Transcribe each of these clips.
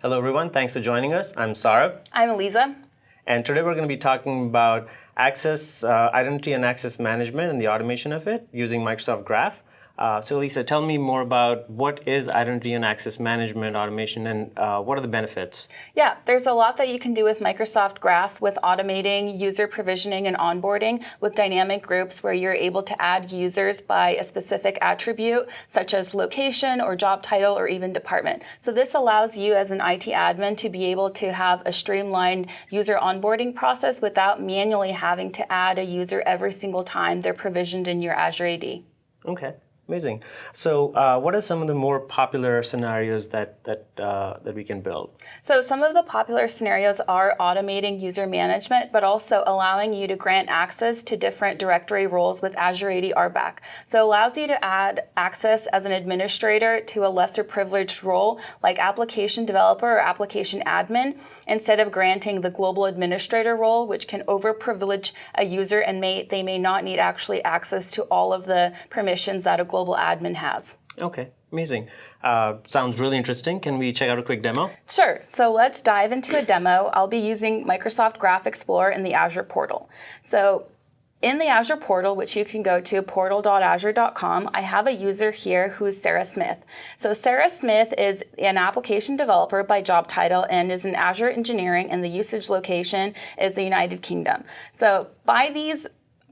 Hello, everyone. Thanks for joining us. I'm Saurabh. I'm Eliza. And today we're going to be talking about identity and access management and the automation of it using Microsoft Graph. So Elisa, tell me more about what is identity and access management automation and what are the benefits? Yeah, there's a lot that you can do with Microsoft Graph with automating user provisioning and onboarding with dynamic groups where you're able to add users by a specific attribute such as location or job title or even department. So this allows you as an IT admin to be able to have a streamlined user onboarding process without manually having to add a user every single time they're provisioned in your Azure AD. Okay. Amazing. So what are some of the more popular scenarios that we can build? So some of the popular scenarios are automating user management, but also allowing you to grant access to different directory roles with Azure AD RBAC. So it allows you to add access as an administrator to a lesser privileged role like application developer or application admin, instead of granting the global administrator role, which can overprivilege a user and they may not need actually access to all of the permissions that a global admin has. Okay, amazing. Sounds really interesting. Can we check out a quick demo? Sure. So let's dive into a demo. I'll be using Microsoft Graph Explorer in the Azure portal. So in the Azure portal, which you can go to portal.azure.com, I have a user here who's Sarah Smith. So Sarah Smith is an application developer by job title and is in Azure Engineering, and the usage location is the United Kingdom. So by these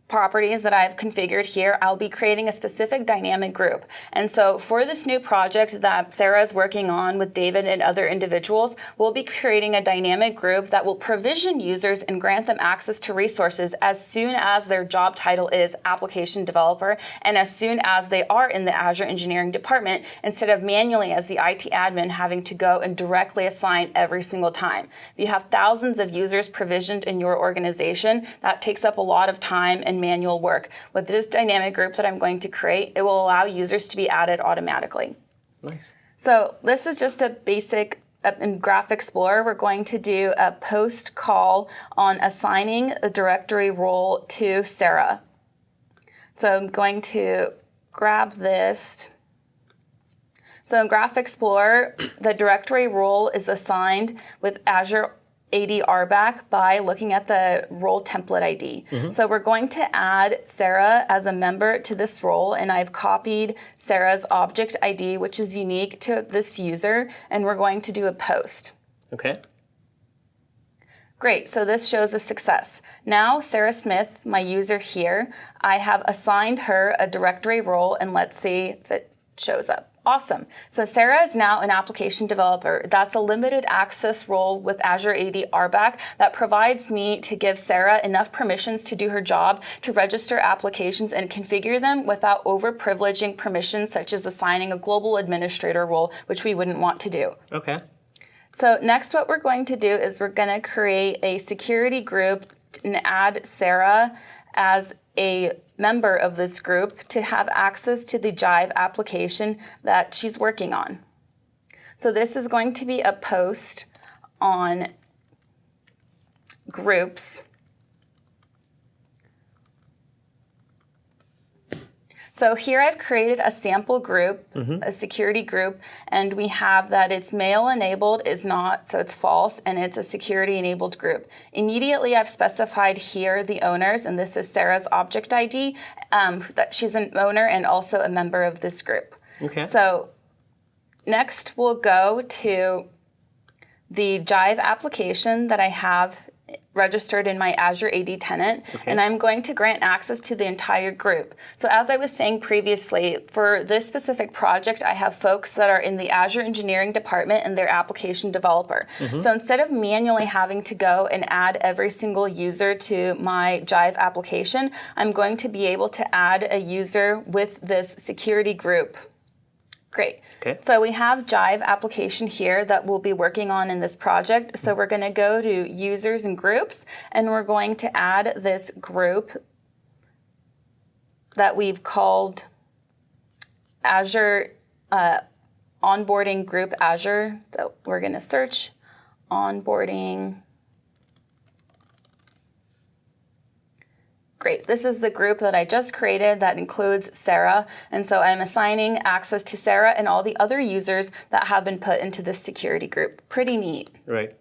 properties that I've configured here, I'll be creating a specific dynamic group. And so for this new project that Sarah is working on with David and other individuals, we'll be creating a dynamic group that will provision users and grant them access to resources as soon as their job title is application developer and as soon as they are in the Azure Engineering department, instead of manually as the IT admin having to go and directly assign every single time. If you have thousands of users provisioned in your organization, that takes up a lot of time and manual work. With this dynamic group that I'm going to create, it will allow users to be added automatically. Nice. So this is just a basic, in Graph Explorer, we're going to do a post call on assigning a directory role to Sarah. So I'm going to grab this. So in Graph Explorer, the directory role is assigned with Azure AD RBAC by looking at the role template ID. So we're going to add Sarah as a member to this role, and I've copied Sarah's object ID, which is unique to this user, and we're going to do a post. Okay. Great, so this shows a success. Now Sarah Smith, my user here, I have assigned her a directory role, and let's see if it shows up. Awesome. So Sarah is now an application developer. That's a limited access role with Azure AD RBAC that provides me to give Sarah enough permissions to do her job, to register applications and configure them without overprivileging permissions such as assigning a global administrator role, which we wouldn't want to do. Okay. So next what we're going to do is we're going to create a security group and add Sarah as a member of this group to have access to the Jive application that she's working on. So this is going to be a post on groups. So here I've created a sample group, a security group, and we have that it's mail enabled is not, so it's false, and it's a security enabled group. Immediately I've specified here the owners, and this is Sarah's object ID, that she's an owner and also a member of this group. Okay. So next we'll go to the Jive application that I have registered in my Azure AD tenant, and I'm going to grant access to the entire group. So as I was saying previously, for this specific project, I have folks that are in the Azure Engineering department and they're application developer. So instead of manually having to go and add every single user to my Jive application, I'm going to be able to add a user with this security group. Great. Okay. So we have Jive application here that we'll be working on in this project. So we're going to go to users and groups, and we're going to add this group that we've called Azure onboarding group Azure. So we're going to search onboarding Great, this is the group that I just created that includes Sarah, and so I'm assigning access to Sarah and all the other users that have been put into this security group. Pretty neat. Right.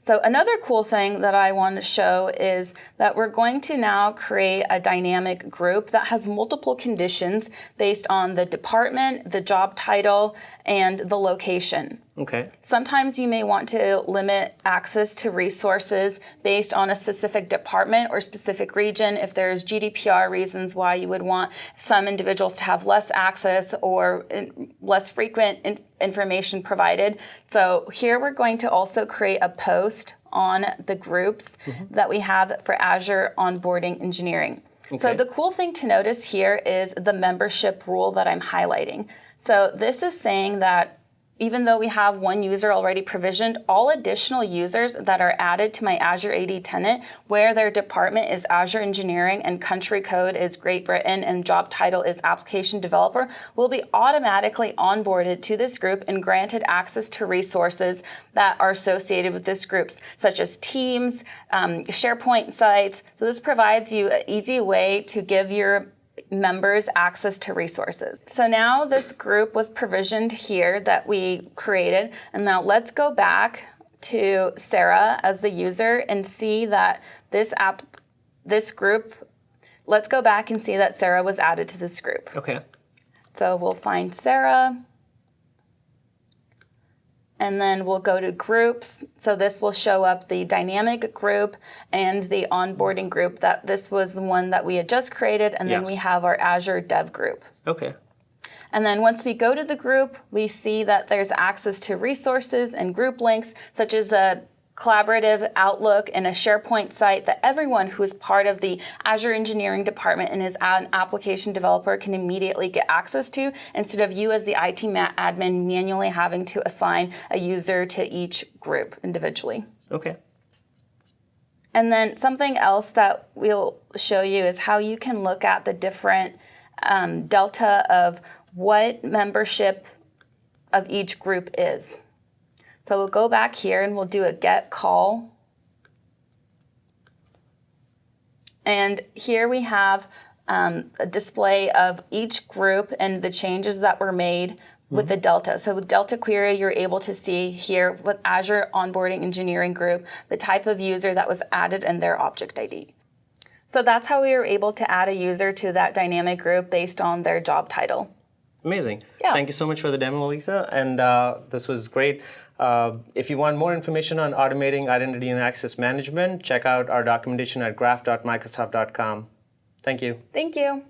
So another cool thing that I want to show is that we're going to now create a dynamic group that has multiple conditions based on the department, the job title, and the location. Okay. Sometimes you may want to limit access to resources based on a specific department or specific region if there's GDPR reasons why you would want some individuals to have less access or less frequent information provided. So here we're going to also create a post on the groups that we have for Azure Onboarding Engineering. Okay. So the cool thing to notice here is the membership rule that I'm highlighting. So this is saying that even though we have one user already provisioned, all additional users that are added to my Azure AD tenant, where their department is Azure Engineering and country code is Great Britain and job title is Application Developer, will be automatically onboarded to this group and granted access to resources that are associated with this group, such as Teams, SharePoint sites. So this provides you an easy way to give your members access to resources. So now this group was provisioned here that we created, and now let's go back to Sarah as the user and see that this group, let's go back and see that Sarah was added to this group. Okay. So we'll find Sarah, and then we'll go to groups. So this will show up the dynamic group and the onboarding group. That this was the one that we had just created, and then we have our Azure Dev group. Okay. And then once we go to the group, we see that there's access to resources and group links, such as a collaborative Outlook and a SharePoint site that everyone who is part of the Azure Engineering department and is an application developer can immediately get access to, instead of you as the IT admin manually having to assign a user to each group individually. Okay. And then something else that we'll show you is how you can look at the different delta of what membership of each group is. So we'll go back here and we'll do a get call. And here we have a display of each group and the changes that were made with the Delta. So with Delta Query, you're able to see here with Azure Onboarding Engineering Group, the type of user that was added and their object ID. So that's how we were able to add a user to that dynamic group based on their job title. Amazing. Yeah. Thank you so much for the demo, Lisa. And this was great. If you want more information on automating identity and access management, check out our documentation at graph.microsoft.com. Thank you. Thank you.